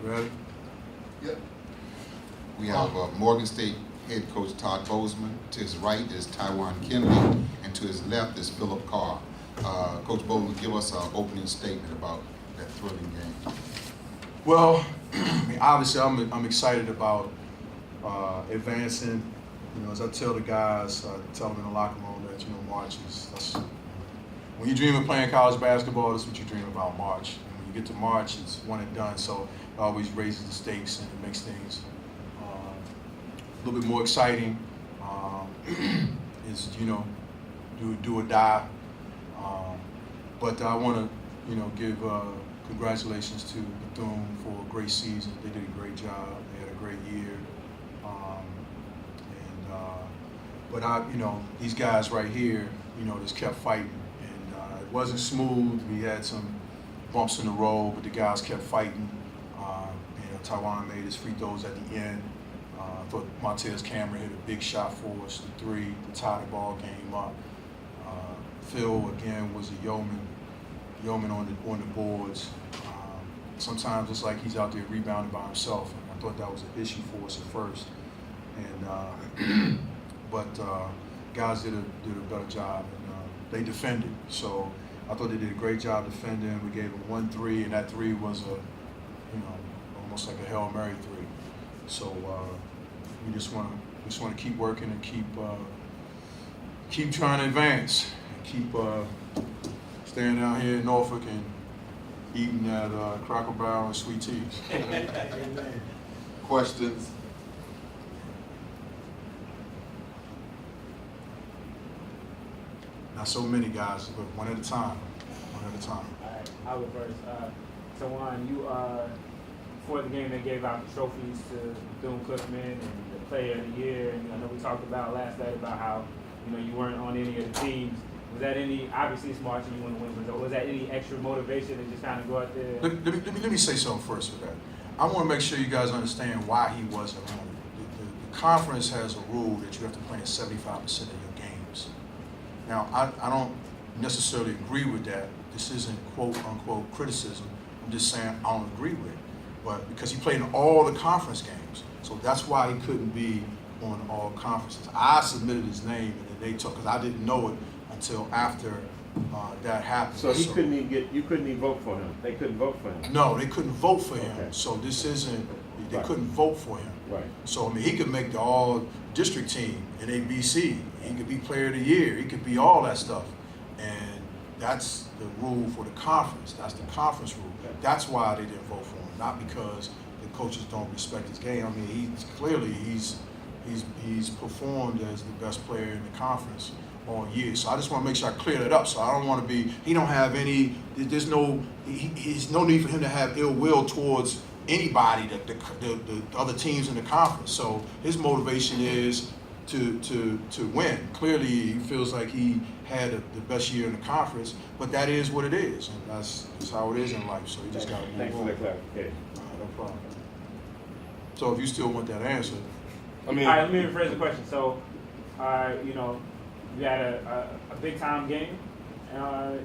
Ready? Yep. We have Morgan State head coach Todd Bozeman. To his right is Taiwan Kinley, and to his left is Philip Carr. Coach Bozeman, give us an opening statement about that thrilling game. Well, I mean, obviously, I'm excited about advancing. You know, as I tell the guys, tell them in the locker room that March is. When you dream of playing college basketball, that's what you dream about, March. And when you get to March, it's one and done. So it always raises the stakes and it makes things a little bit more exciting. Is do or die. But I want to give congratulations to Bethune for a great season. They did a great job. They had a great year. But these guys right here, just kept fighting. And it wasn't smooth. We had some bumps in the road, but the guys kept fighting. Taiwan made his free throws at the end. I thought Montez Cameron hit a big shot for us, the three, to tie the ball game up. Phil, again, was a yeoman on the boards. Sometimes it's like he's out there rebounding by himself, and I thought that was an issue for us at first. And but guys did a better job, and they defended. So I thought they did a great job defending. We gave them 1-3, and that 3 was almost like a Hail Mary 3. So we just want to keep working and keep trying to advance, and keep staying down here in Norfolk and eating at Cracker Barrel and Sweet Teas. Questions? Not so many guys, but one at a time. All right, I'll go first. Tawan, you before the game they gave out the trophies to Bethune-Cookman and the Player of the Year, and I know we talked about last night about how you weren't on any of the teams. Was that obviously it's March and you want to win, but was that any extra motivation to just kind of go out there? Let me say something first with that. I want to make sure you guys understand why he wasn't on it. The conference has a rule that you have to play in 75% of your games. Now, I don't necessarily agree with that. This isn't quote-unquote criticism. I'm just saying I don't agree with it. But because he played in all the conference games, so that's why he couldn't be on all conferences. I submitted his name, and then they took, because I didn't know it until after that happened. So you couldn't even vote for him. They couldn't vote for him. No, they couldn't vote for him. Okay. So this isn't. They Right. couldn't vote for him. Right. So I mean, he could make the all-district team in ABC. He could be Player of the Year. He could be all that stuff, and that's the rule for the conference. That's the conference rule. Okay. That's why they didn't vote for him, not because the coaches don't respect his game. I mean, he's performed as the best player in the conference all year. So I just want to make sure I clear that up. So I don't want to be. He don't have any. There's no. He's no need for him to have ill will towards anybody, the other teams in the conference. So his motivation is to win. Clearly, he feels like he had the best year in the conference, but that is what it is, and that's how it is in life. So you just got to move Thanks on. for the clarification. No problem. So if you still want that answer, All right, let me rephrase the question. So, you had a big time game.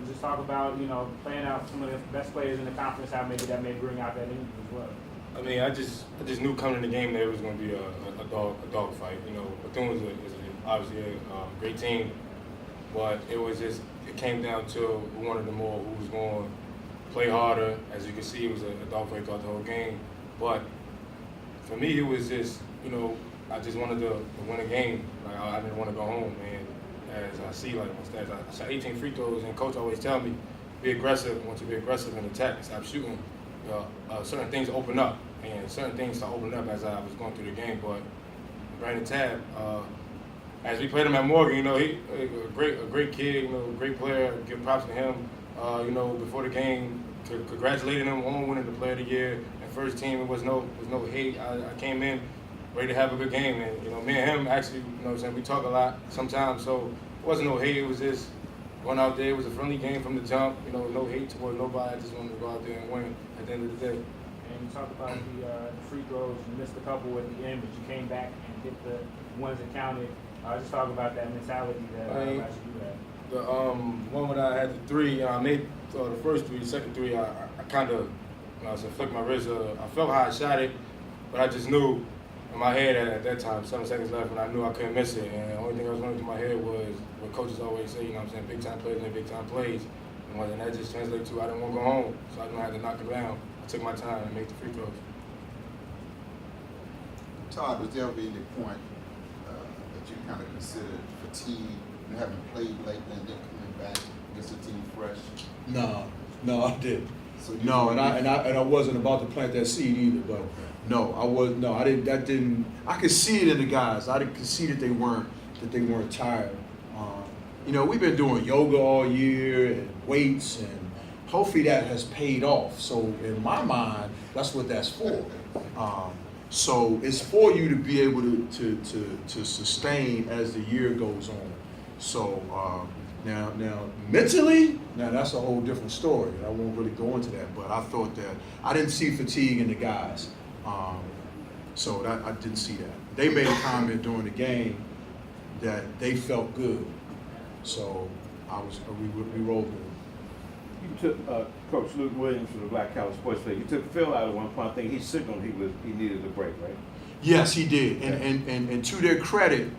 Just talk about playing out some of the best players in the conference. How maybe that may bring out that energy as well. I mean, I just knew coming in the game that it was going to be a dog fight. Bethune is obviously a great team, but it came down to we wanted to know who was going to play harder. As you can see, it was a dog fight throughout the whole game. But for me, it was just I just wanted to win a game. Like I didn't want to go home, man. As I see, like my stats, I shot 18 free throws, and coach always tell me, be aggressive. Once you be aggressive and attack, stop shooting. Certain things open up, and certain things started opening up as I was going through the game. But Brandon Tabb, as we played him at Morgan, he a great kid, great player. Give props to him. Before the game, congratulating him on winning the Player of the Year. And first team, it was no hate. I came in ready to have a good game, and me and him actually, we talk a lot sometimes. So it wasn't no hate. It was just going out there. It was a friendly game from the jump. No hate toward nobody. I just wanted to go out there and win at the end of the day. And you talked about the free throws. You missed a couple at the end, but you came back and hit the ones that counted. Just talk about that mentality that allowed you to do that. The one when I had the three, I made the first three. The second three, I kind of You know, I said, flick my wrist. I felt how I shot it, but I just knew in my head at that time, 7 seconds left, and I knew I couldn't miss it. And the only thing that was running through my head was what coaches always say, you know what I'm saying, big time plays and big time plays. And that just translated to I didn't want to go home, so I knew I had to knock it down. I took my time and make the free throws. Todd, was there ever any point that you kind of considered fatigue, you having played lately and then coming back against a team fresh? No, I didn't. So you No, were- and I wasn't about to plant that seed either. But no, I was. No, I didn't. That didn't. I could see it in the guys. I could see that they weren't tired. You know, we've been doing yoga all year and weights, and hopefully that has paid off. So in my mind, that's what that's for. So it's for you to be able to sustain as the year goes on. So now mentally, now that's a whole different story. I won't really go into that, but I thought that I didn't see fatigue in the guys. So that I didn't see that. They made a comment during the game that they felt good. So we rolled with them. You took Coach Luke Williams from the Black College Sports League. You took Phil out at one point. I think he signaled he needed a break, right? Yes, he did. And to their credit,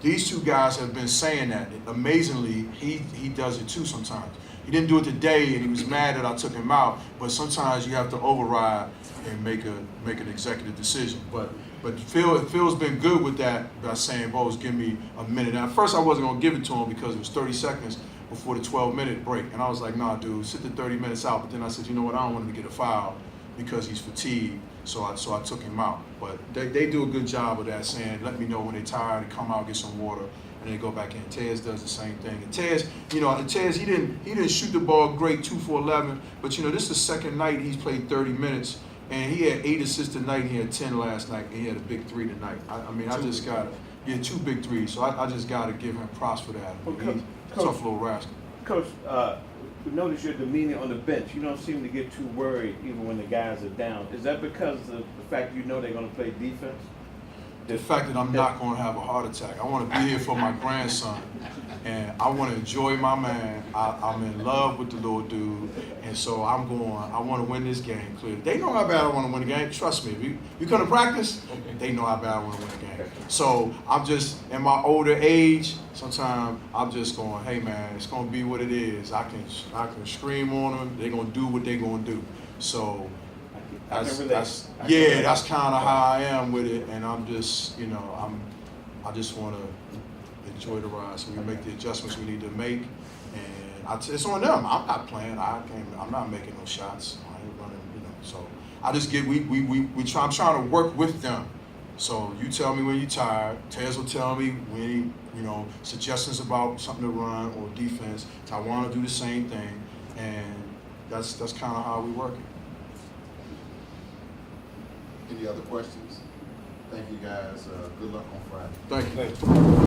these two guys have been saying that. Amazingly, he does it too sometimes. He didn't do it today, and he was mad that I took him out. But sometimes you have to override and make an executive decision. But Phil's been good with that by saying, "Bose, give me a minute." Now, at first I wasn't gonna give it to him because it was 30 seconds before the 12-minute break, and I was like, "Nah, dude, sit the 30 minutes out." But then I said, "You know what? I don't want him to get a foul because he's fatigued." So I took him out. But they do a good job of that, saying, "Let me know when they're tired, and come out, get some water, and then go back in." Tez does the same thing. And Tez, he didn't shoot the ball great, 2 for 11. But this is the second night he's played 30 minutes. And he had 8 assists tonight, and he had 10 last night, and he had a big 3 tonight. I just got to, 2 big 3s, so I just got to give him props for that. He's a tough little rascal. Coach, we notice your demeanor on the bench. You don't seem to get too worried even when the guys are down. Is that because of the fact you know they're going to play defense? The fact that I'm not going to have a heart attack. I want to be here for my grandson, and I want to enjoy my man. I'm in love with the little dude, and so I want to win this game clearly. They know how bad I want to win the game. Trust me. If you come to practice, they know how bad I want to win the game. So I'm just, in my older age, sometimes I'm just going, hey man, it's going to be what it is. I can scream on them. They're going to do what they're going to do. So that's kind of how I am with it, and I'm just, I just want to enjoy the ride. So we make the adjustments we need to make, and it's on them. I'm not playing. I'm not making no shots. I ain't running, So I just get I'm trying to work with them. So you tell me when you're tired. Tez will tell me when suggestions about something to run or defense. I want to do the same thing, and that's kind of how we work it. Any other questions? Thank you guys. Good luck on Friday. Thank you.